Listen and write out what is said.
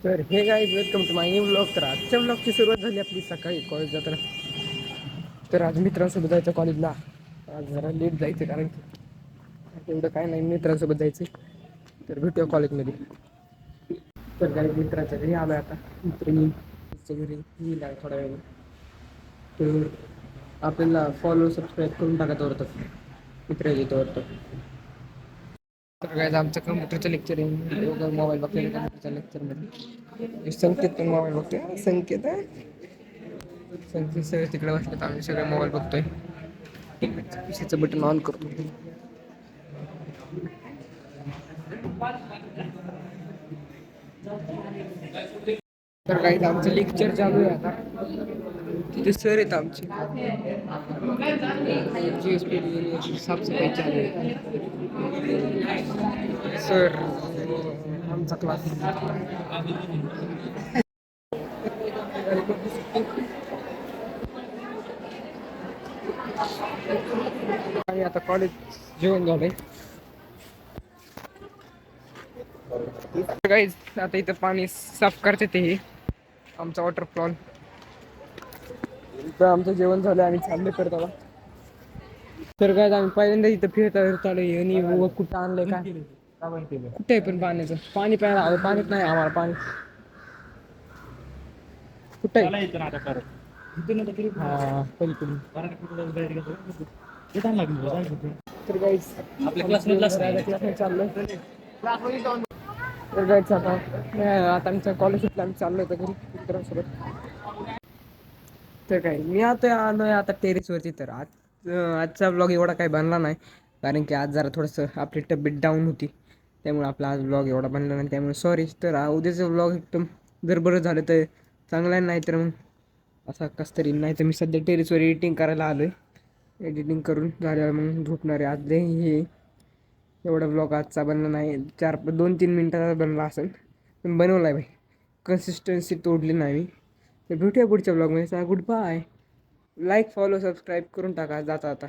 तर हे guys welcome to my new blog. तर आजच्या ब्लॉगची सुरुवात झाली आपली सकाळी कॉलेज जाताना. तर आज मित्रांसोबत जायचं कॉलेजला. आज जरा लेट जायचं कारण की एवढं काय नाही, मित्रांसोबत जायचं. तर भेटूया कॉलेजमध्ये. तर काही मित्राच्या घरी आलो आता. मित्र घरी येईल आहे थोड्या वेळ. तर आपल्याला फॉलो सबस्क्राईब करून टाकायचं होतं मित्र येतो वाटतं. तर काय आमचं कम्प्युटरचं लेक्चर आहे. मोबाईल बघतोय कम्प्युटरच्या लेक्चरमध्ये. संकेत पण मोबाईल बघतोय. संकेत सगळे तिकडे बसले तर आम्ही सगळे मोबाईल बघतोय. पीसीचं बटन ऑन करतो. तर काही आमचं लेक्चर चालू आहे आता. तिथे सर आहेत आमचे. साफसफाई चालू आहे. सर आमचा क्लास. आणि आता कॉलेज जेवण झालंय. गाईज आता इथं पाणी साफ करते ते आमचा वॉटरफॉल. इथं आमचं जेवण झालं आणि चाललं करत आला. तर काय आम्ही पहिल्यांदा इथं फिरता आणि कुठं आणलंय काय कुठे आहे पण पाण्याचं पाणी प्यायला हवं. पाणीच नाही आम्हाला. पाणी कुठे आहे? हा पलीकडून. तर गाईज आपल्या क्लासमध्ये चाललं. तर गाईज आता आमच्या कॉलेज सुटलं आम्ही चाललो होतो घरी मित्रांसोबत. तर काय मी आता आलोय आता टेरेसवरती. तर आजचा ब्लॉग एवढा काही बनला नाही कारण की आज जरा थोडंसं आपली तब्येत डाऊन होती. त्यामुळे आपला आज ब्लॉग एवढा बनला नाही, त्यामुळे सॉरी. तर उद्याचं ब्लॉग एकदम जर बरं झालं तर चांगला आहे, नाही तर मग असा कसं तरी. नाही तर मी सध्या टेरेसवर एडिटिंग करायला आलो आहे. एडिटिंग करून झाल्यावर मग झोपणार आहे. आज हे एवढा ब्लॉग आजचा बनला नाही. 2-3 मिनटाचा बनला असेल पण बनवला आहे भाई. कन्सिस्टन्सी तोडली नाही मी. तर भेटूया पुढच्या ब्लॉगमध्ये. Good bye. Like follow subscribe करून टाका जाता आता.